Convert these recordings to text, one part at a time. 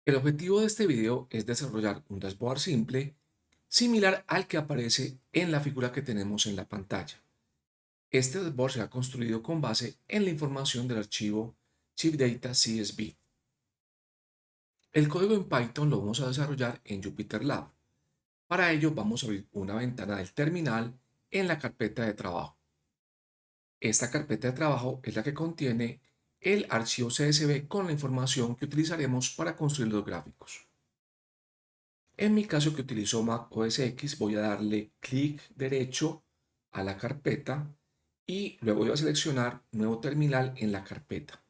El objetivo de este video es desarrollar un dashboard simple, similar al que aparece en la figura que tenemos en la pantalla. Este dashboard se ha construido con base en la información del archivo ChipData CSV. El código en Python lo vamos a desarrollar en JupyterLab. Para ello vamos a abrir una ventana del terminal en la carpeta de trabajo. Esta carpeta de trabajo es la que contiene el archivo CSV con la información que utilizaremos para construir los gráficos. En mi caso que utilizo Mac OS X, voy a darle clic derecho a la carpeta y luego voy a seleccionar Nuevo terminal en la carpeta.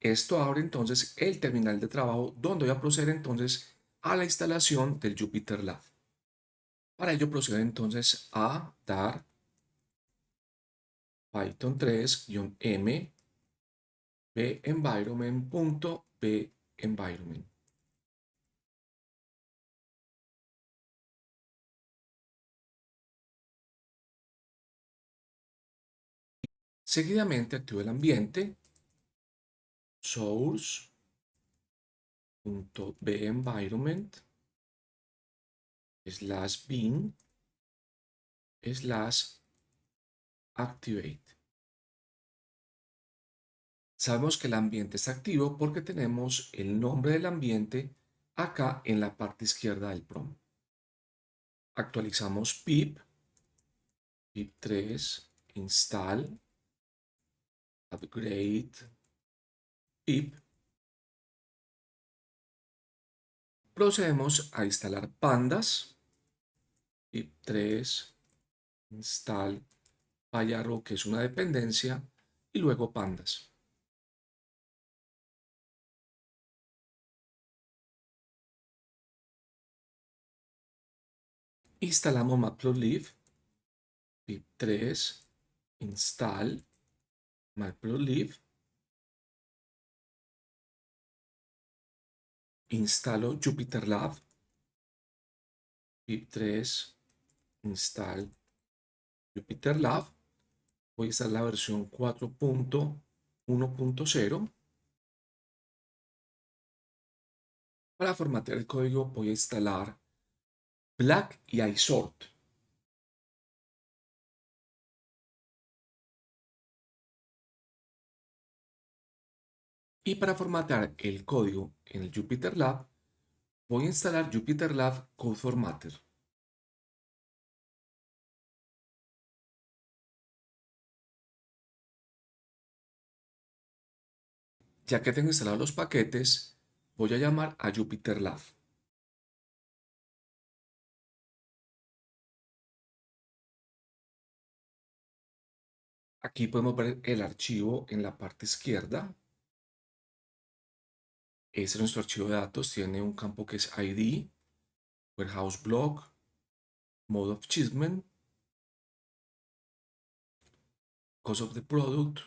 Esto abre entonces el terminal de trabajo donde voy a proceder entonces a la instalación del JupyterLab. Para ello procedo entonces a dar Python 3-m benvironment.benvironment. Seguidamente activo el ambiente source.benvironment/bin/activate. Sabemos que el ambiente está activo porque tenemos el nombre del ambiente acá en la parte izquierda del prompt. Actualizamos pip3 install upgrade pip. Procedemos a instalar pandas pip3 install payarro, que es una dependencia, y luego pandas. Instalamos matplotlib pip3 install matplotlib. Instalo JupyterLab pip3 install JupyterLab. Voy a instalar la versión 4.1.0. Para formatear el código voy a instalar Black y iSort. Y para formatear el código en el JupyterLab voy a instalar JupyterLab Code Formatter. Ya que tengo instalados los paquetes, voy a llamar a JupyterLab. Aquí podemos ver el archivo en la parte izquierda. Este es nuestro archivo de datos. Tiene un campo que es ID, Warehouse Block, Mode of Shipment, Cost of the Product,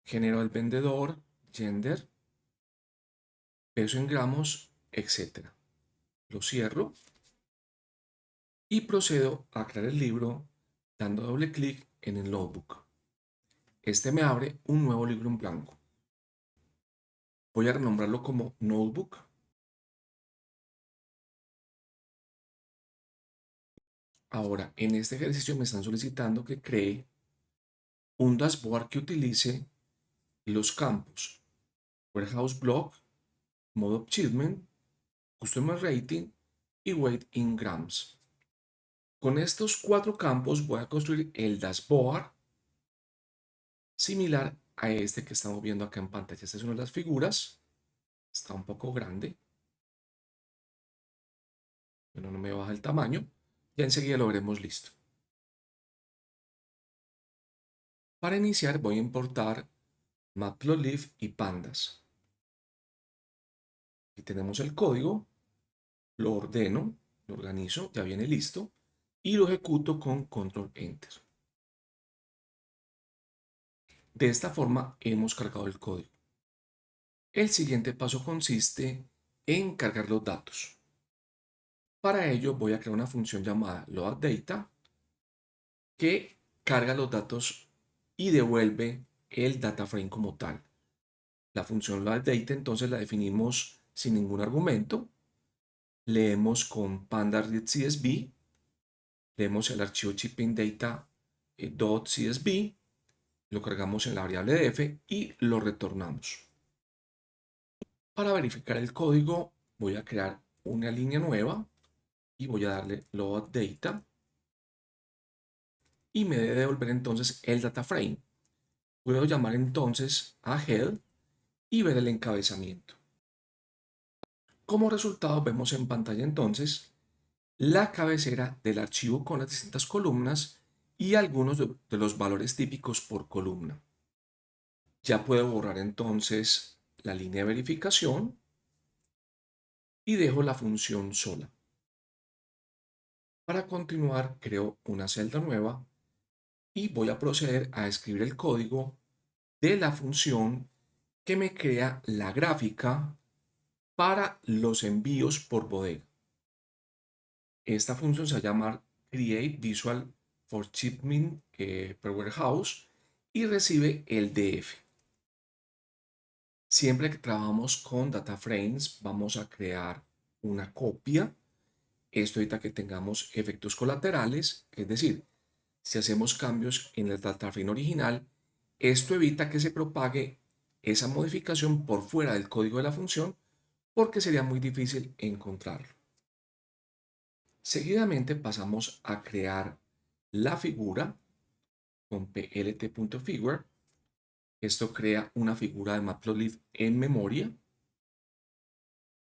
género del vendedor, gender, peso en gramos, etc. Lo cierro y procedo a crear el libro dando doble clic en el notebook. Este me abre un nuevo libro en blanco. Voy a renombrarlo como Notebook. Ahora, en este ejercicio me están solicitando que cree un dashboard que utilice los campos Warehouse Block, Mode of Shipment, Customer Rating y Weight in Grams. Con estos 4 campos voy a construir el dashboard similar a este que estamos viendo acá en pantalla. Esta es una de las figuras. Está un poco grande. Bueno, no me baja el tamaño. Ya enseguida lo veremos listo. Para iniciar voy a importar Matplotlib y pandas. Aquí tenemos el código. Lo ordeno, lo organizo, ya viene listo. Y lo ejecuto con Control Enter. De esta forma hemos cargado el código. El siguiente paso consiste en cargar los datos. Para ello voy a crear una función llamada loadData que carga los datos y devuelve el data frame como tal. La función loadData entonces la definimos sin ningún argumento. Leemos con panda.readCSV, leemos el archivo chippingdata.csv, lo cargamos en la variable def y lo retornamos. Para verificar el código voy a crear una línea nueva y voy a darle loadData y me debe devolver entonces el data frame. Puedo llamar entonces a head y ver el encabezamiento. Como resultado vemos en pantalla entonces la cabecera del archivo con las distintas columnas y algunos de los valores típicos por columna. Ya puedo borrar entonces la línea de verificación y dejo la función sola. Para continuar creo una celda nueva y voy a proceder a escribir el código de la función que me crea la gráfica para los envíos por bodega. Esta función se va a llamar Create Visual for Shipment per Warehouse y recibe el DF. Siempre que trabajamos con data frames, vamos a crear una copia. Esto evita que tengamos efectos colaterales, es decir, si hacemos cambios en el data frame original, esto evita que se propague esa modificación por fuera del código de la función porque sería muy difícil encontrarlo. Seguidamente pasamos a crear la figura con plt.figure. Esto crea una figura de Matplotlib en memoria.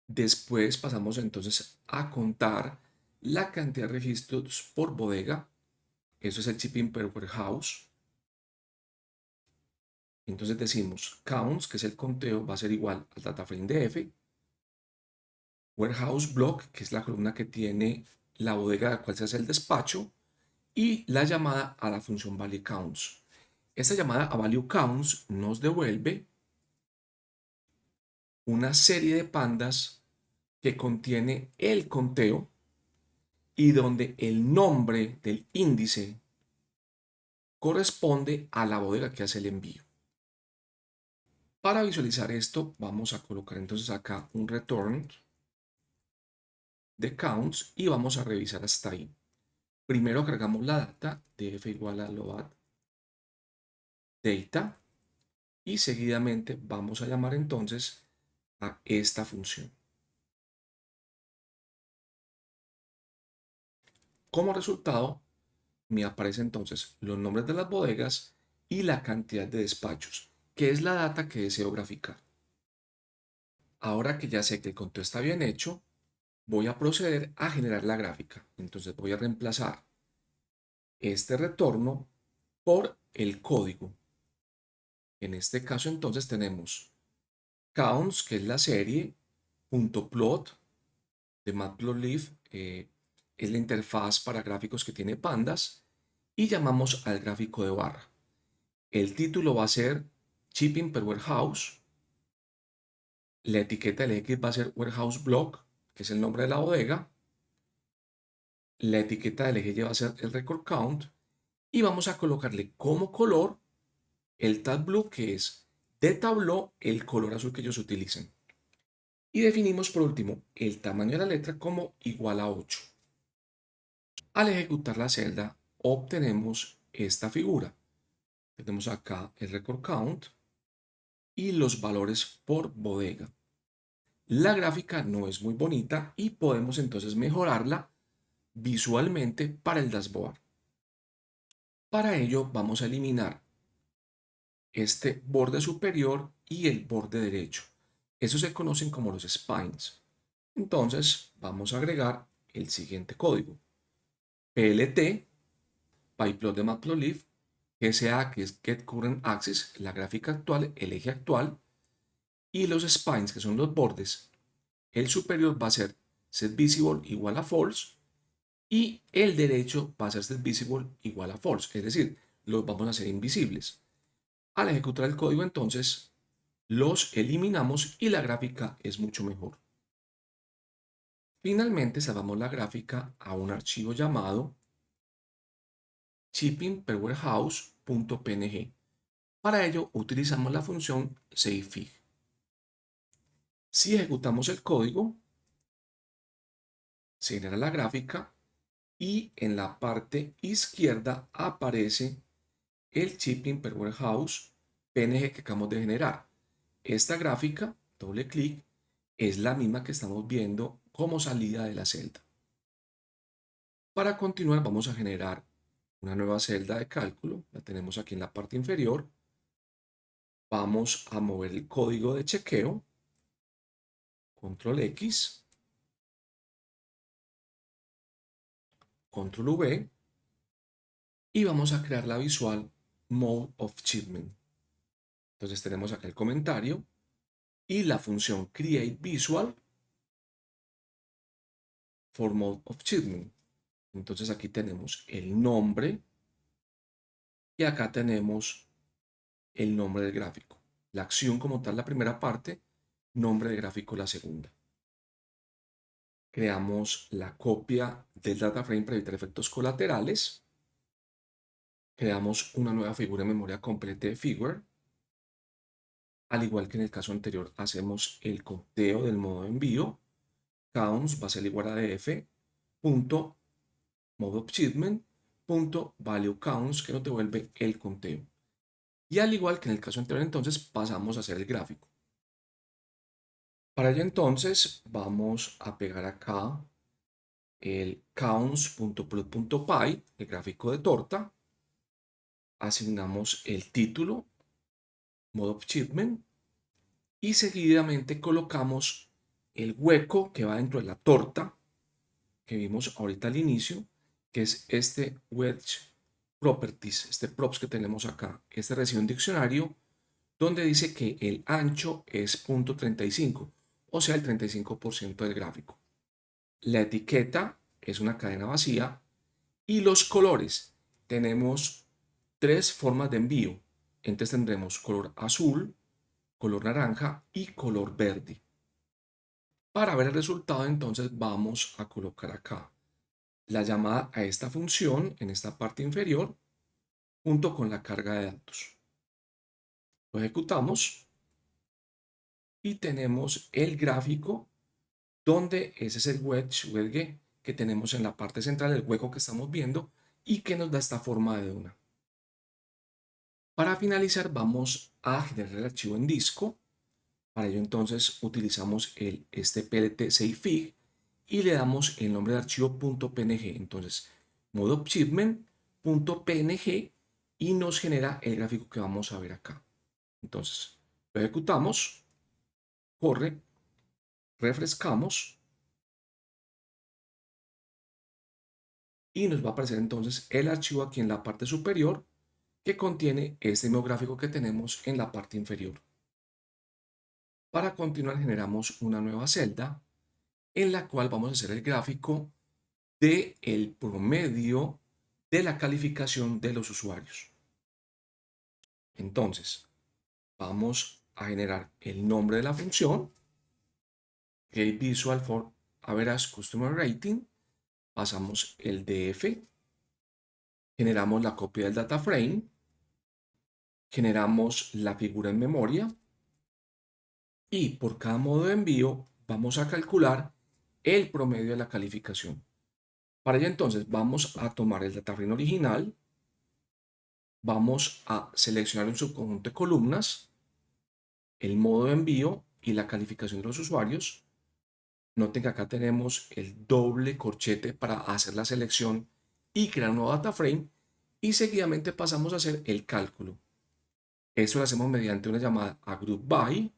Después pasamos entonces a contar la cantidad de registros por bodega. Eso es el shipping per warehouse. Entonces decimos counts, que es el conteo, va a ser igual al data frame df. Warehouse block, que es la columna que tiene la bodega de la cual se hace el despacho. Y la llamada a la función value counts. Esta llamada a value counts nos devuelve una serie de pandas que contiene el conteo y donde el nombre del índice corresponde a la bodega que hace el envío. Para visualizar esto, vamos a colocar entonces acá un return de counts y vamos a revisar hasta ahí. Primero cargamos la data, df igual a load data, y seguidamente vamos a llamar entonces a esta función. Como resultado, me aparecen entonces los nombres de las bodegas y la cantidad de despachos, que es la data que deseo graficar. Ahora que ya sé que el conteo está bien hecho, voy a proceder a generar la gráfica. Entonces voy a reemplazar este retorno por el código. En este caso entonces tenemos counts, que es la serie, .plot de Matplotlib, es la interfaz para gráficos que tiene pandas, y llamamos al gráfico de barra. El título va a ser Shipping per Warehouse. La etiqueta del X va a ser Warehouse Block, que es el nombre de la bodega. La etiqueta del eje Y va a ser el record count. Y vamos a colocarle como color el tab blue, que es de Tableau el color azul que ellos utilizan. Y definimos por último el tamaño de la letra como igual a 8. Al ejecutar la celda obtenemos esta figura. Tenemos acá el record count y los valores por bodega. La gráfica no es muy bonita y podemos entonces mejorarla visualmente para el dashboard. Para ello vamos a eliminar este borde superior y el borde derecho. Esos se conocen como los spines. Entonces vamos a agregar el siguiente código. PLT, pyplot de Matplotlib, GCA, que es Get Current Axis, la gráfica actual, el eje actual, y los spines, que son los bordes. El superior va a ser setVisible igual a false y el derecho va a ser setVisible igual a false, es decir, los vamos a hacer invisibles. Al ejecutar el código entonces los eliminamos y la gráfica es mucho mejor. Finalmente salvamos la gráfica a un archivo llamado shippingperwarehouse.png. Para ello utilizamos la función savefig. Si ejecutamos el código, se genera la gráfica y en la parte izquierda aparece el Shipping Per Warehouse PNG que acabamos de generar. Esta gráfica, doble clic, es la misma que estamos viendo como salida de la celda. Para continuar vamos a generar una nueva celda de cálculo, la tenemos aquí en la parte inferior. Vamos a mover el código de chequeo, control X, control V, y vamos a crear la visual Mode of Shipment. Entonces tenemos acá el comentario y la función Create Visual for Mode of Shipment. Entonces aquí tenemos el nombre y acá tenemos el nombre del gráfico. La acción como tal, la primera parte, nombre de gráfico la segunda. Creamos la copia del data frame para evitar efectos colaterales. Creamos una nueva figura en memoria complete figure. Al igual que en el caso anterior, hacemos el conteo del modo de envío. Counts va a ser igual a df punto mode of shipment punto value counts, que nos devuelve el conteo. Y al igual que en el caso anterior, entonces pasamos a hacer el gráfico. Para ello entonces vamos a pegar acá el counts.plot.py, el gráfico de torta. Asignamos el título, mode of shipment, y seguidamente colocamos el hueco que va dentro de la torta que vimos ahorita al inicio, que es este wedge properties, este props que tenemos acá. Este recibe un diccionario donde dice que el ancho es 0.35, o sea, el 35% del gráfico. La etiqueta es una cadena vacía y los colores. Tenemos tres formas de envío. Entonces tendremos color azul, color naranja y color verde. Para ver el resultado, entonces vamos a colocar acá la llamada a esta función en esta parte inferior junto con la carga de datos. Lo ejecutamos y tenemos el gráfico donde ese es el wedge que tenemos en la parte central, el hueco que estamos viendo y que nos da esta forma de dona. Para finalizar vamos a generar el archivo en disco. Para ello entonces utilizamos este PLT savefig y le damos el nombre de archivo .png. Entonces, mode of shipment.png y nos genera el gráfico que vamos a ver acá. Entonces, lo ejecutamos, corre, refrescamos y nos va a aparecer entonces el archivo aquí en la parte superior que contiene este mismo gráfico que tenemos en la parte inferior. Para continuar generamos una nueva celda en la cual vamos a hacer el gráfico del promedio de la calificación de los usuarios. Entonces, vamos a generar el nombre de la función, getVisual for Average Customer Rating, pasamos el df, generamos la copia del data frame, generamos la figura en memoria y por cada modo de envío vamos a calcular el promedio de la calificación. Para ello entonces vamos a tomar el data frame original, vamos a seleccionar un subconjunto de columnas, el modo de envío y la calificación de los usuarios. Noten que acá tenemos el doble corchete para hacer la selección y crear un nuevo data frame y seguidamente pasamos a hacer el cálculo. Eso lo hacemos mediante una llamada a group by,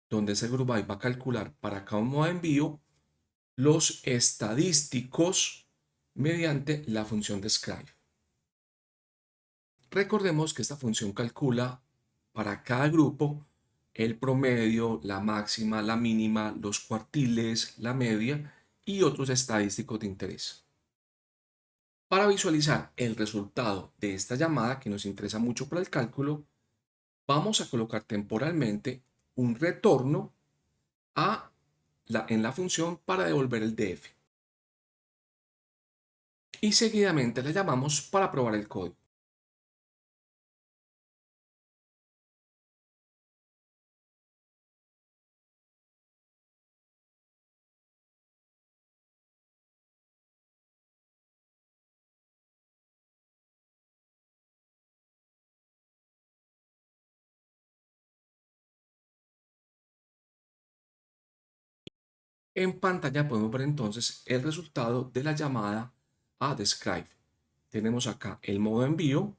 donde ese group by va a calcular para cada modo de envío los estadísticos mediante la función describe. Recordemos que esta función calcula para cada grupo el promedio, la máxima, la mínima, los cuartiles, la media y otros estadísticos de interés. Para visualizar el resultado de esta llamada que nos interesa mucho para el cálculo, vamos a colocar temporalmente un retorno en la función para devolver el DF. Y seguidamente le llamamos para probar el código. En pantalla podemos ver entonces el resultado de la llamada a Describe. Tenemos acá el modo de envío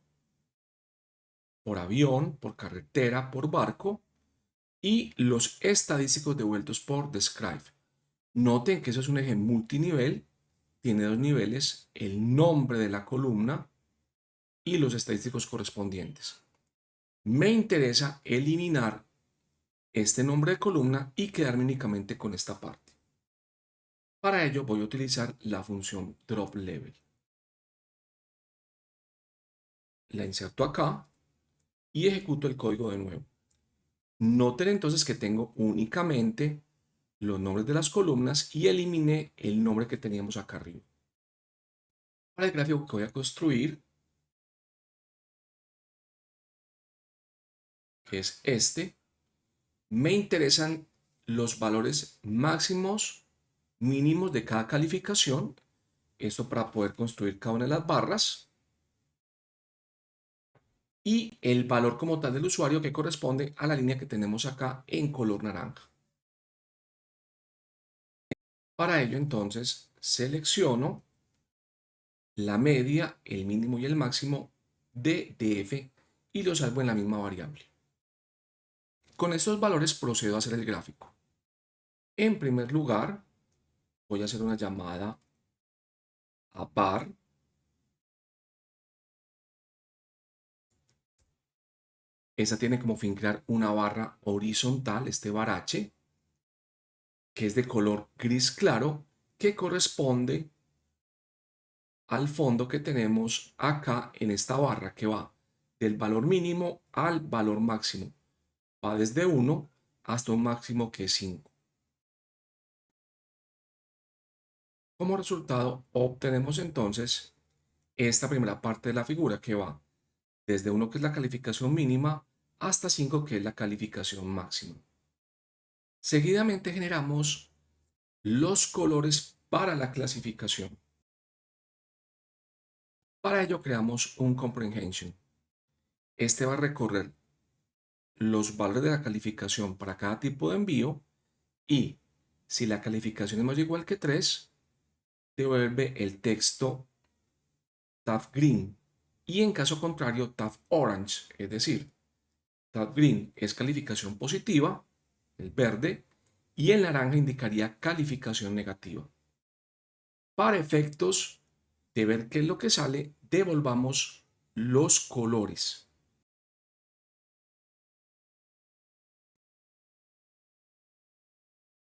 por avión, por carretera, por barco y los estadísticos devueltos por Describe. Noten que eso es un eje multinivel, tiene dos niveles, el nombre de la columna y los estadísticos correspondientes. Me interesa eliminar este nombre de columna y quedarme únicamente con esta parte. Para ello voy a utilizar la función dropLevel. La inserto acá y ejecuto el código de nuevo. Noten entonces que tengo únicamente los nombres de las columnas y eliminé el nombre que teníamos acá arriba. Para el gráfico que voy a construir, que es este, me interesan los valores máximos, mínimos de cada calificación. Esto para poder construir cada una de las barras. Y el valor como tal del usuario que corresponde a la línea que tenemos acá en color naranja. Para ello entonces selecciono la media, el mínimo y el máximo de df y lo salvo en la misma variable. Con estos valores procedo a hacer el gráfico. En primer lugar, voy a hacer una llamada a bar. Esta tiene como fin crear una barra horizontal, este bar h, que es de color gris claro, que corresponde al fondo que tenemos acá en esta barra que va del valor mínimo al valor máximo. Va desde 1 hasta un máximo que es 5. Como resultado, obtenemos entonces esta primera parte de la figura que va desde 1, que es la calificación mínima, hasta 5, que es la calificación máxima. Seguidamente generamos los colores para la clasificación. Para ello creamos un comprehension. Este va a recorrer los valores de la calificación para cada tipo de envío y si la calificación es mayor o igual que 3, devuelve el texto tab green y en caso contrario tab orange, es decir, tab green es calificación positiva, el verde, y el naranja indicaría calificación negativa. Para efectos de ver qué es lo que sale, devolvamos los colores.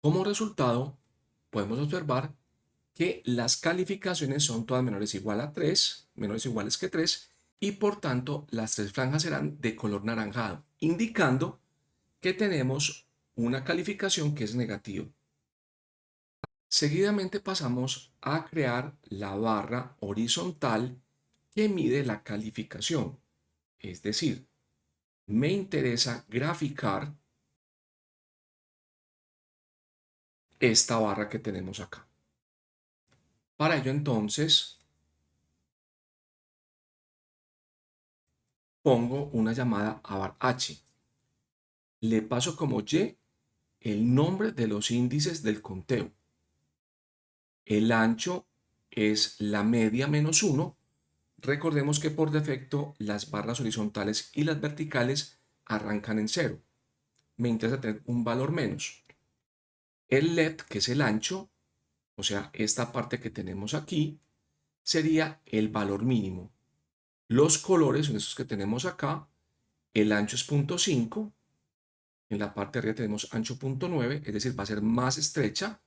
Como resultado, podemos observar que las calificaciones son todas menores o igual a 3, menores o iguales que 3, y por tanto las tres franjas serán de color naranjado, indicando que tenemos una calificación que es negativa. Seguidamente pasamos a crear la barra horizontal que mide la calificación. Es decir, me interesa graficar esta barra que tenemos acá. Para ello entonces pongo una llamada a var h. Le paso como y el nombre de los índices del conteo. El ancho es la media menos 1. Recordemos que por defecto las barras horizontales y las verticales arrancan en 0. Me interesa tener un valor menos. El left, que es el ancho, o sea, esta parte que tenemos aquí, sería el valor mínimo. Los colores son estos que tenemos acá. El ancho es 0.5. En la parte de arriba tenemos ancho 0.9, es decir, va a ser más estrecha.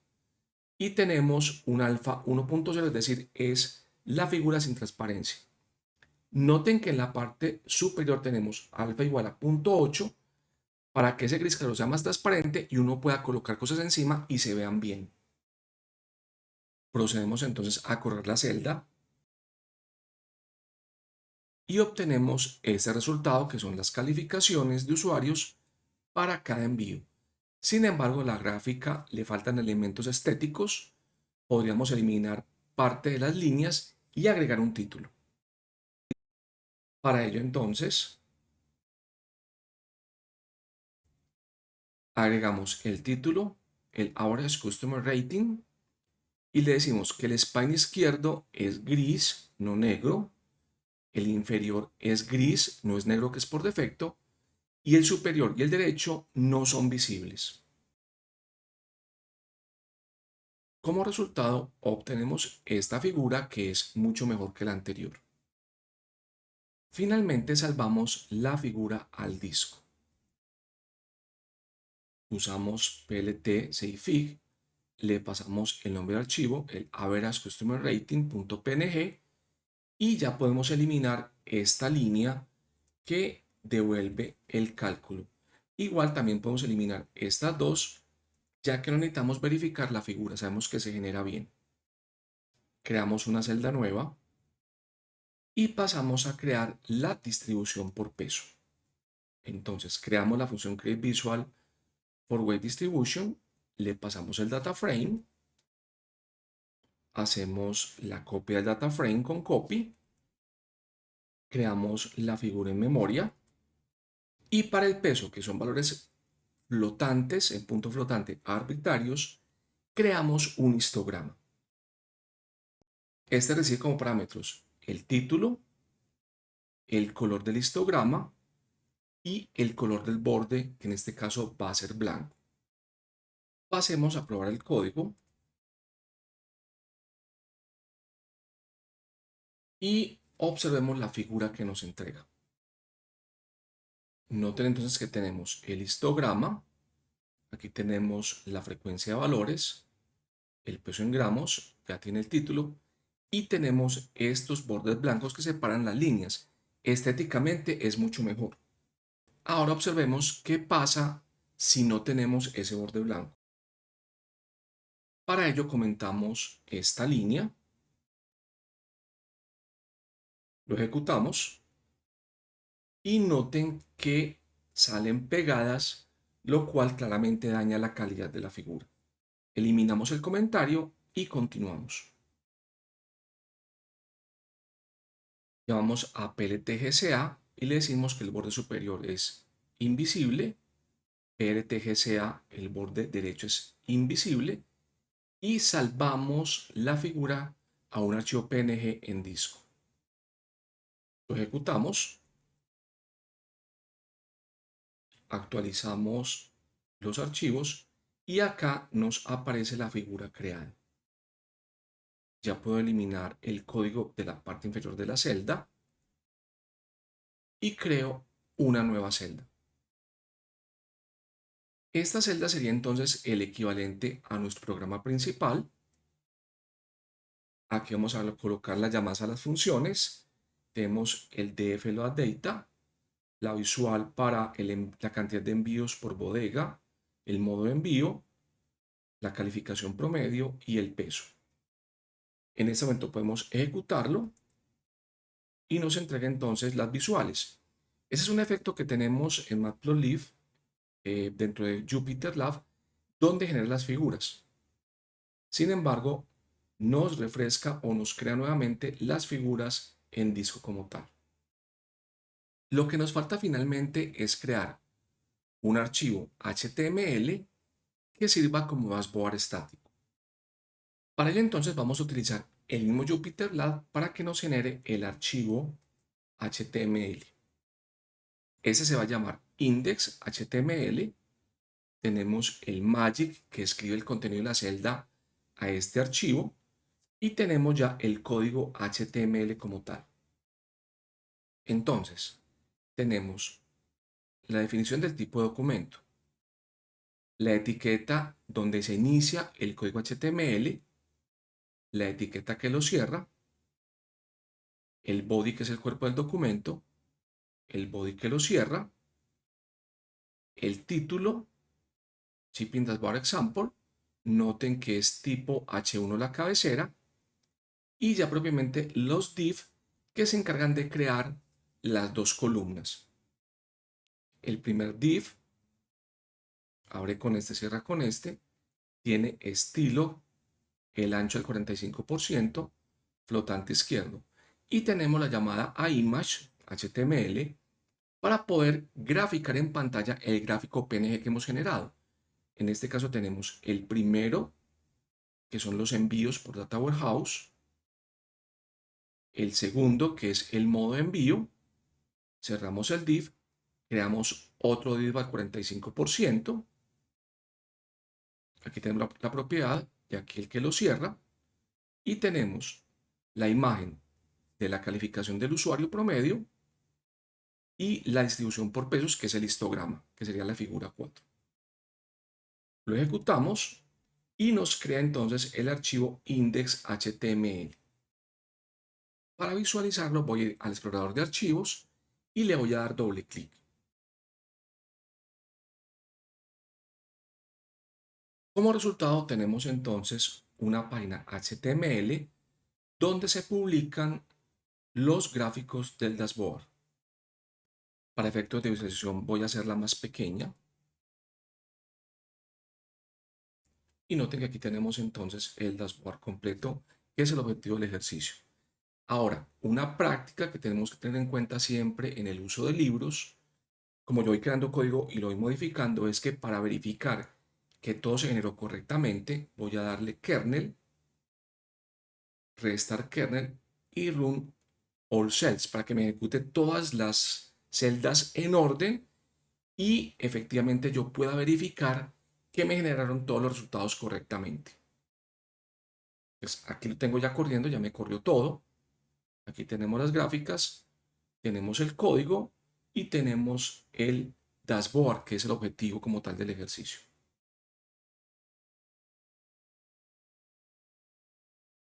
Y tenemos un alfa 1.0, es decir, es la figura sin transparencia. Noten que en la parte superior tenemos alfa igual a 0.8 para que ese gris claro sea más transparente y uno pueda colocar cosas encima y se vean bien. Procedemos entonces a correr la celda y obtenemos ese resultado que son las calificaciones de usuarios para cada envío. Sin embargo, la gráfica le faltan elementos estéticos. Podríamos eliminar parte de las líneas y agregar un título. Para ello entonces agregamos el título el Average Customer Rating y le decimos que el spine izquierdo es gris, no negro, el inferior es gris, no es negro que es por defecto, y el superior y el derecho no son visibles. Como resultado, obtenemos esta figura que es mucho mejor que la anterior. Finalmente salvamos la figura al disco. Usamos PLT Savefig, le pasamos el nombre de archivo, el average customer rating.png, y ya podemos eliminar esta línea que devuelve el cálculo. Igual también podemos eliminar estas dos, ya que no necesitamos verificar la figura, sabemos que se genera bien. Creamos una celda nueva y pasamos a crear la distribución por peso. Entonces creamos la función createVisual for weight distribution, le pasamos el data frame, hacemos la copia del data frame con copy, creamos la figura en memoria y para el peso, que son valores flotantes, en punto flotante arbitrarios, creamos un histograma. Este recibe como parámetros el título, el color del histograma y el color del borde, que en este caso va a ser blanco. Pasemos a probar el código y observemos la figura que nos entrega. Noten entonces que tenemos el histograma, aquí tenemos la frecuencia de valores, el peso en gramos, ya tiene el título, y tenemos estos bordes blancos que separan las líneas. Estéticamente es mucho mejor. Ahora observemos qué pasa si no tenemos ese borde blanco. Para ello comentamos esta línea, lo ejecutamos y noten que salen pegadas, lo cual claramente daña la calidad de la figura. Eliminamos el comentario y continuamos. Llamamos a PLTGCA y le decimos que el borde superior es invisible, PLTGCA el borde derecho es invisible y salvamos la figura a un archivo PNG en disco. Lo ejecutamos, actualizamos los archivos y acá nos aparece la figura creada. Ya puedo eliminar el código de la parte inferior de la celda y creo una nueva celda. Esta celda sería entonces el equivalente a nuestro programa principal. Aquí vamos a colocar las llamadas a las funciones. Tenemos el DF Load Data, la visual para la cantidad de envíos por bodega, el modo de envío, la calificación promedio y el peso. En este momento podemos ejecutarlo y nos entrega entonces las visuales. Ese es un efecto que tenemos en Matplotlib dentro de JupyterLab, donde genera las figuras. Sin embargo, nos refresca o nos crea nuevamente las figuras en disco como tal. Lo que nos falta finalmente es crear un archivo HTML que sirva como dashboard estático. Para ello entonces vamos a utilizar el mismo JupyterLab para que nos genere el archivo HTML. Ese se va a llamar index.html. Tenemos el magic que escribe el contenido de la celda a este archivo y tenemos ya el código HTML como tal. Entonces, tenemos la definición del tipo de documento, la etiqueta donde se inicia el código HTML, la etiqueta que lo cierra, el body que es el cuerpo del documento, el body que lo cierra, el título, Shipping Dashboard Example, noten que es tipo H1 la cabecera, y ya propiamente los div que se encargan de crear las dos columnas. El primer div, abre con este, cierra con este, tiene estilo, el ancho del 45%, flotante izquierdo. Y tenemos la llamada aimage, HTML, para poder graficar en pantalla el gráfico PNG que hemos generado. En este caso tenemos el primero, que son los envíos por Data Warehouse. El segundo, que es el modo de envío. Cerramos el div, creamos otro div al 45%. Aquí tenemos la propiedad y aquí el que lo cierra. Y tenemos la imagen de la calificación del usuario promedio y la distribución por pesos, que es el histograma, que sería la figura 4. Lo ejecutamos y nos crea entonces el archivo index.html. Para visualizarlo voy a ir al explorador de archivos y le voy a dar doble clic. Como resultado tenemos entonces una página HTML donde se publican los gráficos del dashboard. Para efectos de visualización voy a hacerla más pequeña. Y noten que aquí tenemos entonces el dashboard completo, que es el objetivo del ejercicio. Ahora, una práctica que tenemos que tener en cuenta siempre en el uso de libros, como yo voy creando código y lo voy modificando, es que para verificar que todo se generó correctamente, voy a darle kernel, restart kernel y run all cells para que me ejecute todas las celdas en orden y efectivamente yo pueda verificar que me generaron todos los resultados correctamente. Pues aquí lo tengo ya corriendo, ya me corrió todo. Aquí tenemos las gráficas, tenemos el código y tenemos el dashboard, que es el objetivo como tal del ejercicio.